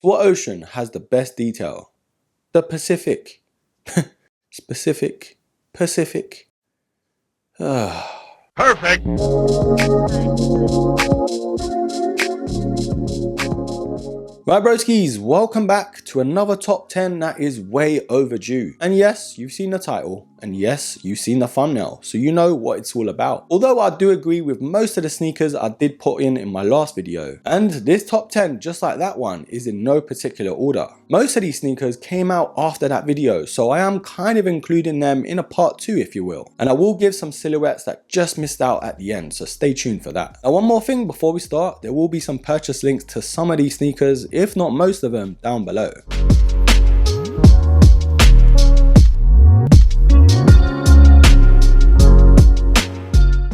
What ocean has the best detail? The Pacific. Specific. Pacific. Perfect. Right broskies, welcome back to another top 10 that is way overdue. And yes, you've seen the title, and yes, you've seen the thumbnail, so you know what it's all about. Although I do agree with most of the sneakers I did put in my last video. And this top 10, just like that one, is in no particular order. Most of these sneakers came out after that video, so I am kind of including them in a part 2 if you will. And I will give some silhouettes that just missed out at the end, so stay tuned for that. Now one more thing before we start, there will be some purchase links to some of these sneakers, if not most of them, down below.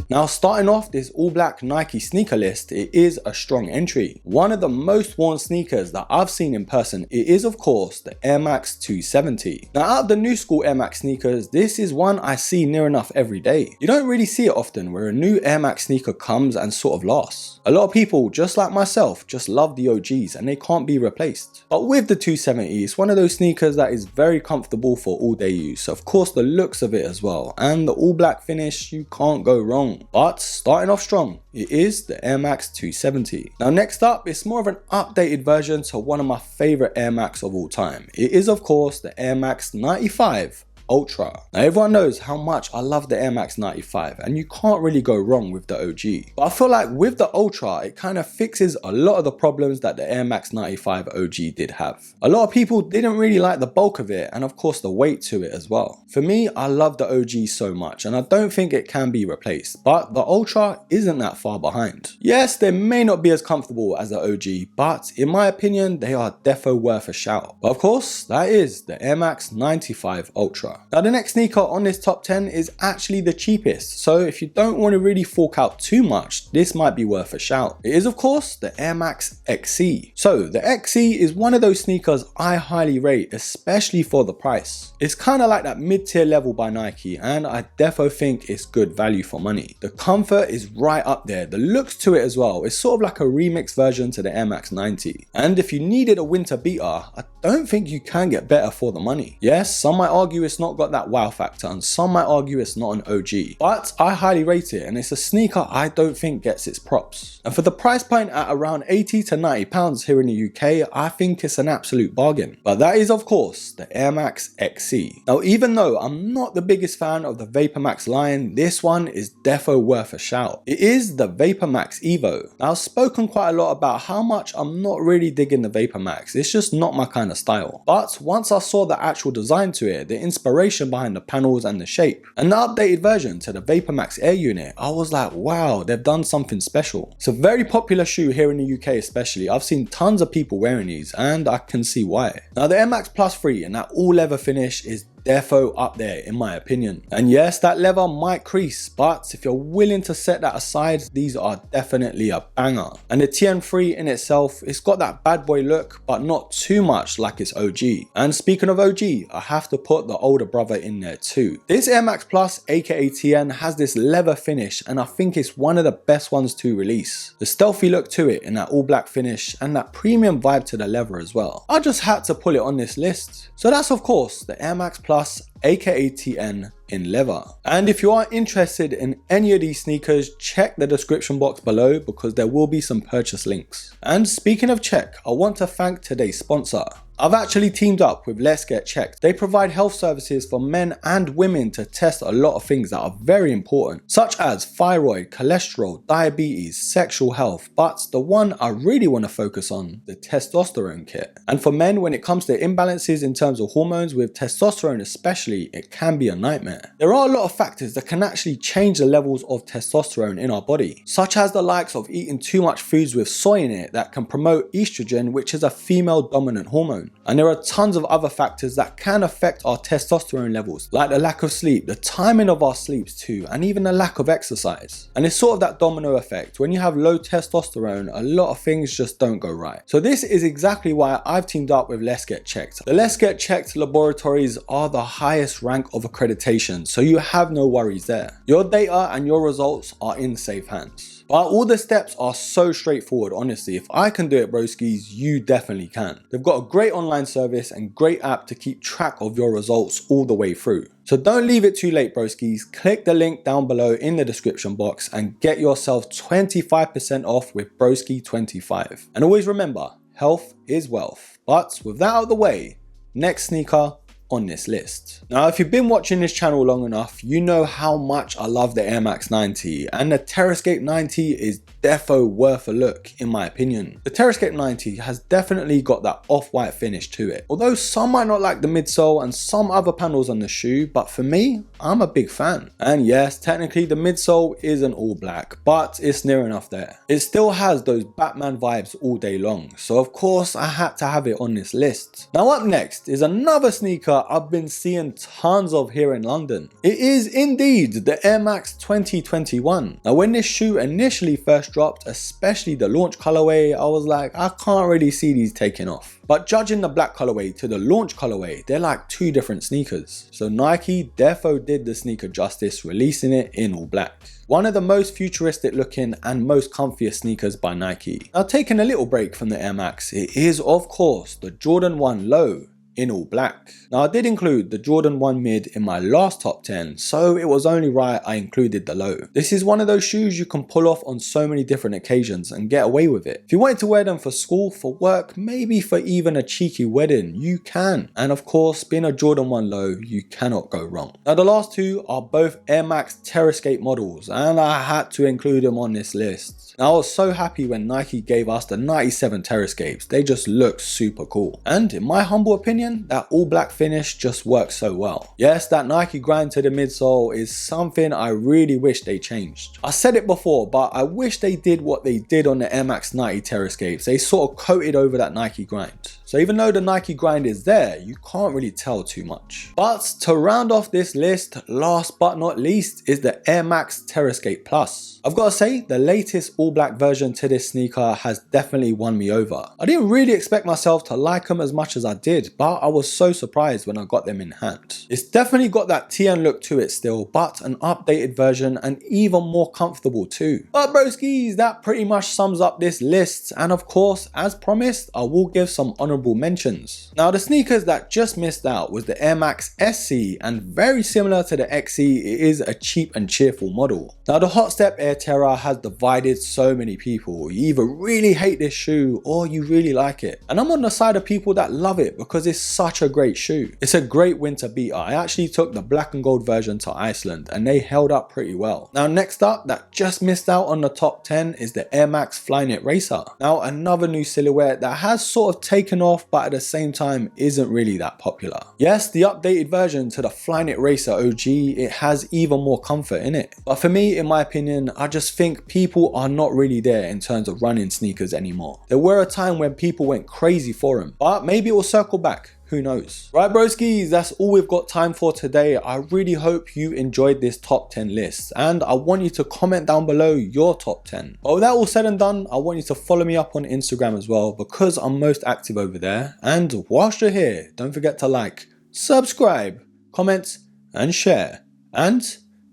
Now starting off this all black Nike sneaker list, it is a strong entry. One of the most worn sneakers that I've seen in person, it is of course the Air Max 270. Now out of the new school Air Max sneakers, this is one I see near enough every day. You don't really see it often where a new Air Max sneaker comes and sort of lasts. A lot of people, just like myself, just love the OGs and they can't be replaced. But with the 270, it's one of those sneakers that is very comfortable for all day use. Of course the looks of it as well, and the all black finish, you can't go wrong. But starting off strong, it is the Air Max 270. Now next up, it's more of an updated version to one of my favorite Air Max of all time. It is of course the Air Max 95 Ultra. Now everyone knows how much I love the Air Max 95 and you can't really go wrong with the OG. But I feel like with the Ultra, it kind of fixes a lot of the problems that the Air Max 95 OG did have. A lot of people didn't really like the bulk of it and of course the weight to it as well. For me, I love the OG so much and I don't think it can be replaced, but the Ultra isn't that far behind. Yes, they may not be as comfortable as the OG, but in my opinion, they are defo worth a shout. But of course, that is the Air Max 95 Ultra. Now the next sneaker on this top 10 is actually the cheapest, so if you don't want to really fork out too much, this might be worth a shout. It is of course the Air Max Excee. So the Excee is one of those sneakers I highly rate, especially for the price. It's kind of like that mid-tier level by Nike and I defo think it's good value for money. The comfort is right up there, the looks to it as well, it's sort of like a remix version to the Air Max 90. And if you needed a winter beater, I don't think you can get better for the money. Yes, some might argue it's not got that wow factor and some might argue it's not an OG, but I highly rate it and it's a sneaker I don't think gets its props. And for the price point at around 80 to 90 pounds here in the UK, I think it's an absolute bargain. But that is of course the Air Max Excee. Now even though I'm not the biggest fan of the Vapormax line, this one is defo worth a shout. It is the Vapormax Evo. Now I've spoken quite a lot about how much I'm not really digging the Vapormax, it's just not my kind of style. But once I saw the actual design to it, the inspiration behind the panels and the shape, and the updated version to the Vapormax Air unit, I was like, wow, they've done something special. It's a very popular shoe here in the UK especially. I've seen tons of people wearing these and I can see why. Now the Air Max Plus 3 and that all leather finish is defo up there in my opinion. And yes, that leather might crease, but if you're willing to set that aside, these are definitely a banger. And the TN3 in itself, it's got that bad boy look, but not too much like its OG. And speaking of OG, I have to put the older brother in there too. This Air Max Plus, aka TN, has this leather finish and I think it's one of the best ones to release. The stealthy look to it in that all black finish and that premium vibe to the leather as well. I just had to pull it on this list. So that's of course the Air Max Plus aka TN in leather. And if you are interested in any of these sneakers, check the description box below because there will be some purchase links. And speaking of check, I want to thank today's sponsor. I've actually teamed up with Let's Get Checked. They provide health services for men and women to test a lot of things that are very important, such as thyroid, cholesterol, diabetes, sexual health, but the one I really want to focus on, the testosterone kit. And for men, when it comes to imbalances in terms of hormones, with testosterone especially, it can be a nightmare. There are a lot of factors that can actually change the levels of testosterone in our body, such as the likes of eating too much foods with soy in it that can promote estrogen, which is a female dominant hormone. And there are tons of other factors that can affect our testosterone levels, like the lack of sleep, the timing of our sleeps too, and even the lack of exercise. And it's sort of that domino effect. When you have low testosterone, a lot of things just don't go right. So this is exactly why I've teamed up with Let's Get Checked. The Let's Get Checked laboratories are the highest rank of accreditation, so you have no worries there. Your data and your results are in safe hands. But all the steps are so straightforward, honestly. If I can do it, broskies, you definitely can. They've got a great online service and great app to keep track of your results all the way through. So don't leave it too late, broskies. Click the link down below in the description box and get yourself 25% off with Broski25. And always remember, health is wealth. But with that out of the way, next sneaker on this list. Now, if you've been watching this channel long enough, you know how much I love the Air Max 90, and the Terrascape 90 is defo worth a look in my opinion. The Terrascape 90 has definitely got that off-white finish to it, although some might not like the midsole and some other panels on the shoe, but for me, I'm a big fan. And yes, technically the midsole isn't all black, but it's near enough there. It still has those Batman vibes all day long, so of course I had to have it on this list. Now up next is another sneaker I've been seeing tons of here in London. It is indeed the Air Max 2021. Now when this shoe initially first dropped, especially the launch colorway, I was like, I can't really see these taking off. But judging the black colorway to the launch colorway, they're like two different sneakers. So Nike defo did the sneaker justice, releasing it in all black. One of the most futuristic looking and most comfiest sneakers by Nike. Now taking a little break from the Air Max, it is of course the Jordan 1 Low in all black. Now I did include the Jordan 1 mid in my last top 10, so it was only right I included the low. This is one of those shoes you can pull off on so many different occasions and get away with it. If you wanted to wear them for school, for work, maybe for even a cheeky wedding, you can. And of course, being a Jordan 1 low, you cannot go wrong. Now the last two are both Air Max Terrace Skate models, and I had to include them on this list. Now I was so happy when Nike gave us the 97 Terrascapes. They just look super cool. And in my humble opinion, that all black finish just works so well. Yes, that Nike grind to the midsole is something I really wish they changed. I said it before, but I wish they did what they did on the Air Max 90 Terrascapes. They sort of coated over that Nike grind. So even though the Nike grind is there, you can't really tell too much. But to round off this list, last but not least, is the Air Max Terrascape Plus. I've got to say, the latest all black version to this sneaker has definitely won me over. I didn't really expect myself to like them as much as I did, but I was so surprised when I got them in hand. It's definitely got that TN look to it still, but an updated version and even more comfortable too. But broskies, that pretty much sums up this list, and of course, as promised, I will give some honorable mentions. Now the sneakers that just missed out was the Air Max SC, and very similar to the XE, it is a cheap and cheerful model. Now the Hot Step Air Terra has divided so many people. You either really hate this shoe or you really like it. And I'm on the side of people that love it because it's such a great shoe. It's a great winter beater. I actually took the black and gold version to Iceland and they held up pretty well. Now next up, that just missed out on the top 10 is the Air Max Flyknit Racer. Now another new silhouette that has sort of taken off but at the same time isn't really that popular. Yes, the updated version to the Flyknit Racer OG, it has even more comfort in it. But for me, in my opinion, I just think people are not really there in terms of running sneakers anymore. There were a time when people went crazy for them, but maybe it will circle back. Who knows? Right broskies, that's all we've got time for today. I really hope you enjoyed this top 10 list and I want you to comment down below your top 10. But with that all said and done, I want you to follow me up on Instagram as well because I'm most active over there. And whilst you're here, don't forget to like, subscribe, comment and share. And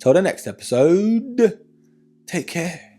till the next episode, take care.